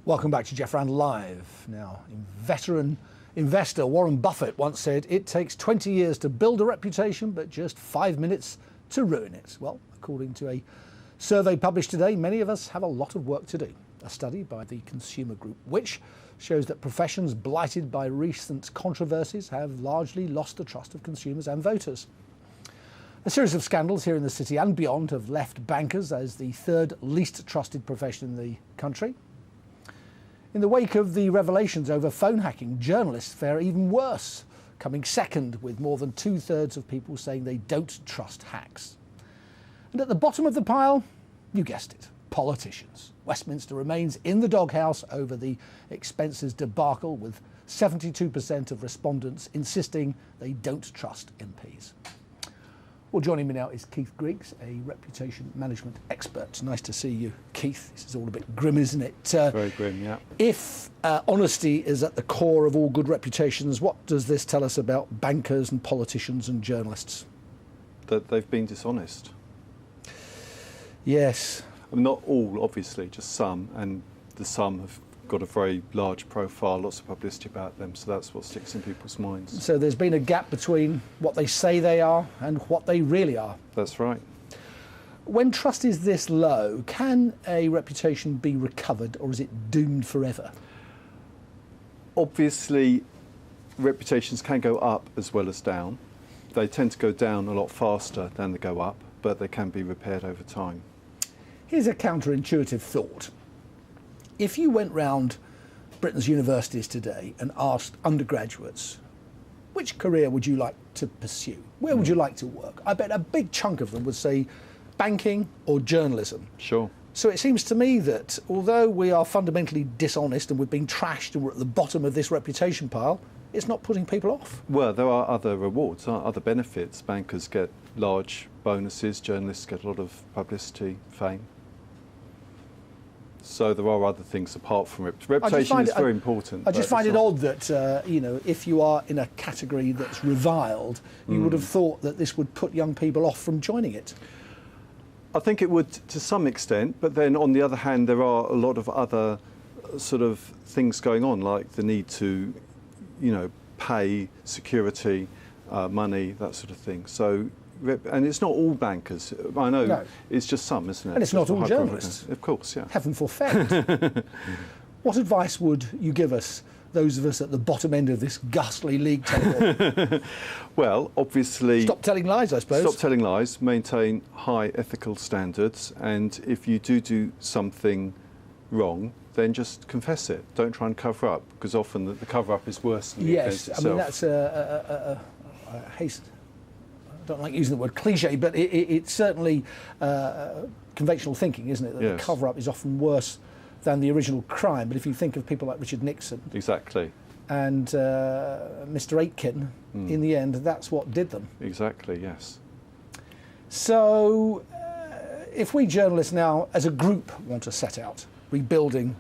Welcome back to Jeff Randall Live. Now, veteran investor Warren Buffett once said, it takes 20 years to build a reputation, but just 5 minutes to ruin it. Well, according to a survey published today, many of us have a lot of work to do. A study by the Consumer Group, which shows that professions blighted by recent controversies have largely lost the trust of consumers and voters. A series of scandals here in the city and beyond have left bankers as the third least trusted profession in the country. In the wake of the revelations over phone hacking, journalists fare even worse, coming second with more than 2/3 of people saying they don't trust hacks. And at the bottom of the pile, you guessed it, politicians. Westminster remains in the doghouse over the expenses debacle, with 72% of respondents insisting they don't trust MPs. Well, joining me now is Keith Griggs, a reputation management expert. Nice to see you, Keith. This is all a bit grim, isn't it? Very grim, yeah. If honesty is at the core of all good reputations, what does this tell us about bankers and politicians and journalists? That they've been dishonest. Yes. I mean, not all, obviously, just some, and the some have got a very large profile, lots of publicity about them, so that's what sticks in people's minds. So there's been a gap between what they say they are and what they really are. That's right. When trust is this low, can a reputation be recovered, or is it doomed forever? Obviously, reputations can go up as well as down. They tend to go down a lot faster than they go up, but they can be repaired over time. Here's a counterintuitive thought. If you went round Britain's universities today and asked undergraduates, which career would you like to pursue? Where would you like to work? I bet a big chunk of them would say banking or journalism. Sure. So it seems to me that although we are fundamentally dishonest and we've been trashed and we're at the bottom of this reputation pile, it's not putting people off. Well, there are other rewards, other benefits. Bankers get large bonuses, journalists get a lot of publicity, fame. So there are other things apart from reputation. Is very important. I just find it odd that if you are in a category that's reviled, you would have thought that this would put young people off from joining it. I think it would to some extent, but then on the other hand, there are a lot of other sort of things going on, like the need to, pay security, money, that sort of thing. So. And it's not all bankers. I know, no. It's just some, isn't it? And it's not all journalists. Of course, yeah. Heaven forfend. What advice would you give us, those of us at the bottom end of this ghastly league table? Well, obviously... Stop telling lies, I suppose. Stop telling lies, maintain high ethical standards, and if you do something wrong, then just confess it. Don't try and cover up, because often the cover-up is worse than the offence itself. Yes, I mean, that's I don't like using the word cliche, but it's certainly conventional thinking, isn't it? That yes. The cover-up is often worse than the original crime. But if you think of people like Richard Nixon, exactly, and Mr. Aitken, in the end, that's what did them. Exactly, yes. So, if we journalists now, as a group, want to set out rebuilding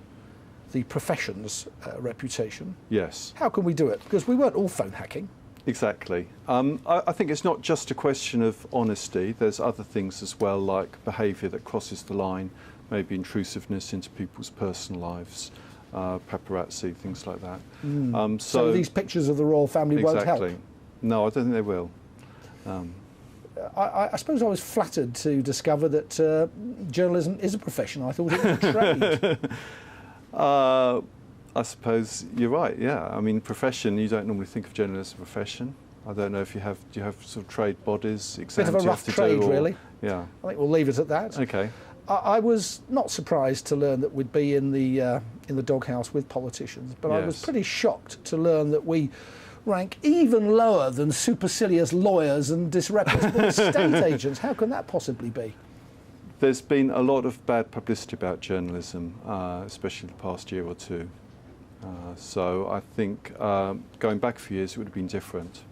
the profession's reputation, yes, how can we do it? Because we weren't all phone hacking. Exactly. I think it's not just a question of honesty. There's other things as well, like behaviour that crosses the line, maybe intrusiveness into people's personal lives, paparazzi, things like that. So these pictures of the royal family won't help? Exactly. No, I don't think they will. I suppose I was flattered to discover that journalism is a profession. I thought it was a trade. I suppose you're right, yeah. I mean, profession, you don't normally think of journalism as a profession. I don't know if do you have sort of trade bodies, exams? Bit of a rough trade, really. Yeah. I think we'll leave it at that. Okay. I was not surprised to learn that we'd be in the doghouse with politicians, but yes. I was pretty shocked to learn that we rank even lower than supercilious lawyers and disreputable estate agents. How can that possibly be? There's been a lot of bad publicity about journalism, especially the past year or two. So I think going back a few years, it would have been different.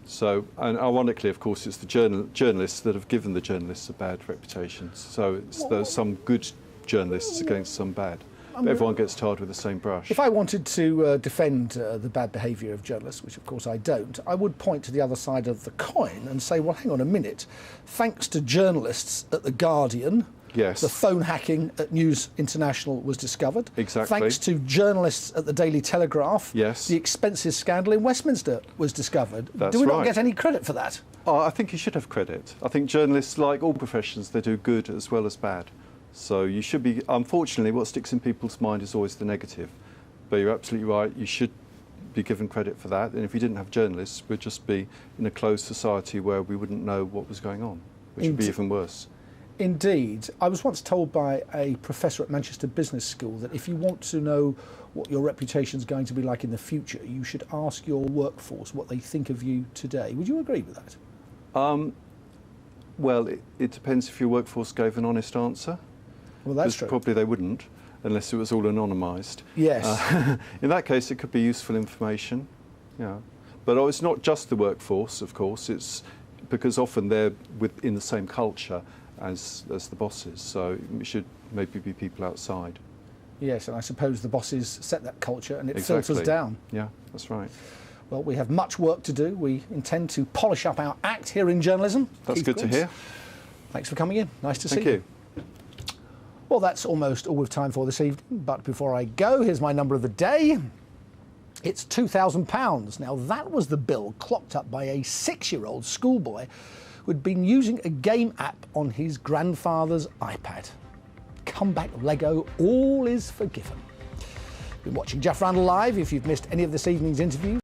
So, and ironically, of course, it's the journalists that have given the journalists a bad reputation. So there's some good journalists against some bad. But everyone gets tarred with the same brush. If I wanted to defend the bad behaviour of journalists, which of course I don't, I would point to the other side of the coin and say, well, hang on a minute. Thanks to journalists at The Guardian, Yes. The phone hacking at News International was discovered. Exactly. Thanks to journalists at the Daily Telegraph, Yes. the expenses scandal in Westminster was discovered. That's Do we not right. get any credit for that? Oh, I think you should have credit. I think journalists, like all professions, they do good as well as bad. So you should be, unfortunately, what sticks in people's mind is always the negative. But you're absolutely right, you should be given credit for that. And if we didn't have journalists, we'd just be in a closed society where we wouldn't know what was going on, which would be even worse. Indeed. I was once told by a professor at Manchester Business School that if you want to know what your reputation is going to be like in the future, you should ask your workforce what they think of you today. Would you agree with that? Well, it depends if your workforce gave an honest answer. Well, that's true. Probably they wouldn't, unless it was all anonymised. Yes. In that case, it could be useful information. Yeah. But it's not just the workforce, of course. It's because often they're within the same culture as the bosses. So it should maybe be people outside. Yes, and I suppose the bosses set that culture and it Exactly. filters down. Yeah, that's right. Well, we have much work to do. We intend to polish up our act here in journalism. That's Keith good to Griggs, hear. Thanks for coming in. Nice to see Thank you. you. Well, that's almost all we've time for this evening. But before I go, here's my number of the day. It's £2,000. Now, that was the bill clocked up by a 6-year-old schoolboy who had been using a game app on his grandfather's iPad. Come back, Lego, all is forgiven. You've been watching Jeff Randall Live. If you've missed any of this evening's interviews,